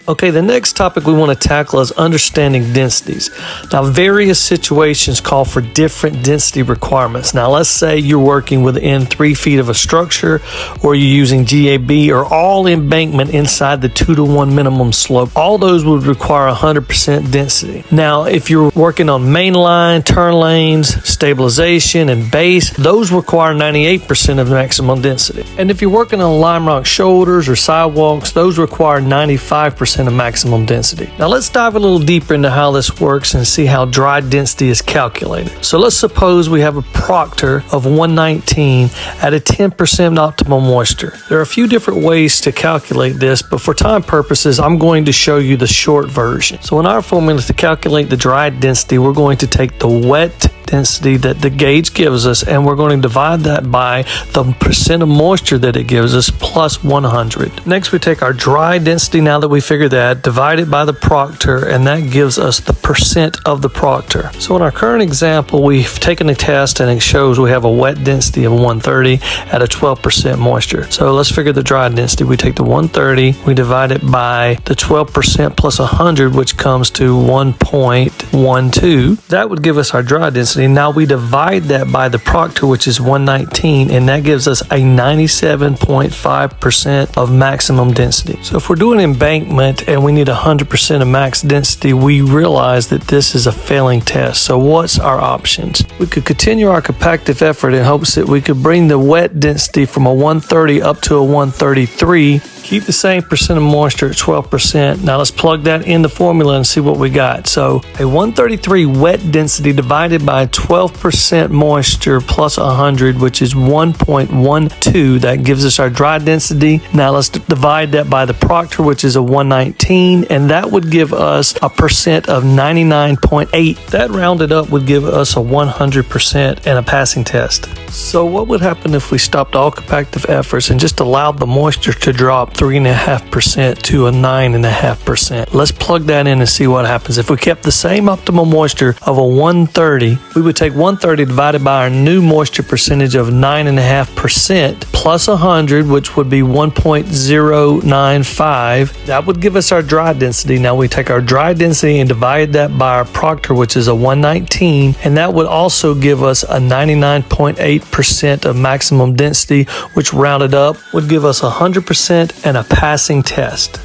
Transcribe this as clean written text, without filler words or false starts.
Okay, the next topic we want to tackle is understanding densities. Now, various situations call for different density requirements. Now, let's say you're working within 3 feet of a structure, or you're using GAB or all embankment inside the 2-to-1 minimum slope. All those would require 100% density. Now, if you're working on main line, turn lanes, stabilization, and base, those require 98% of maximum density. And if you're working on lime rock shoulders or sidewalks, those require 95% of maximum density. Now let's dive a little deeper into how this works and see how dry density is calculated. So let's suppose we have a proctor of 119 at a 10% optimal moisture. There are a few different ways to calculate this, but for time purposes, I'm going to show you the short version. So in our formula to calculate the dry density, we're going to take the wet density that the gauge gives us, and we're going to divide that by the percent of moisture that it gives us plus 100. Next, we take our dry density, now that we figure that, divide it by the proctor, and that gives us the percent of the proctor. So in our current example, we've taken a test and it shows we have a wet density of 130 at a 12% moisture. So let's figure the dry density. We take the 130, we divide it by the 12% plus 100, which comes to 1.12. That would give us our dry density. Now we divide that by the proctor, which is 119, and that gives us a 97.5% of maximum density. So if we're doing embankment and we need 100% of max density, we realize that this is a failing test. So what's our options? We could continue our compactive effort in hopes that we could bring the wet density from a 130 up to a 133, keep the same percent of moisture at 12%. Now let's plug that in the formula and see what we got. So a 133 wet density divided by 12% moisture plus 100, which is 1.12. That gives us our dry density. Now let's divide that by the proctor, which is a 119, and that would give us a percent of 99.8. That rounded up would give us a 100% and a passing test. So what would happen if we stopped all compactive efforts and just allowed the moisture to drop 3.5% to a 9.5%? Let's plug that in and see what happens. If we kept the same optimal moisture of a 130, we would take 130 divided by our new moisture percentage of 9.5% plus 100, which would be 1.095. That would give us our dry density. Now we take our dry density and divide that by our proctor, which is a 119, and that would also give us a 99.8% of maximum density, which rounded up would give us 100% and a passing test.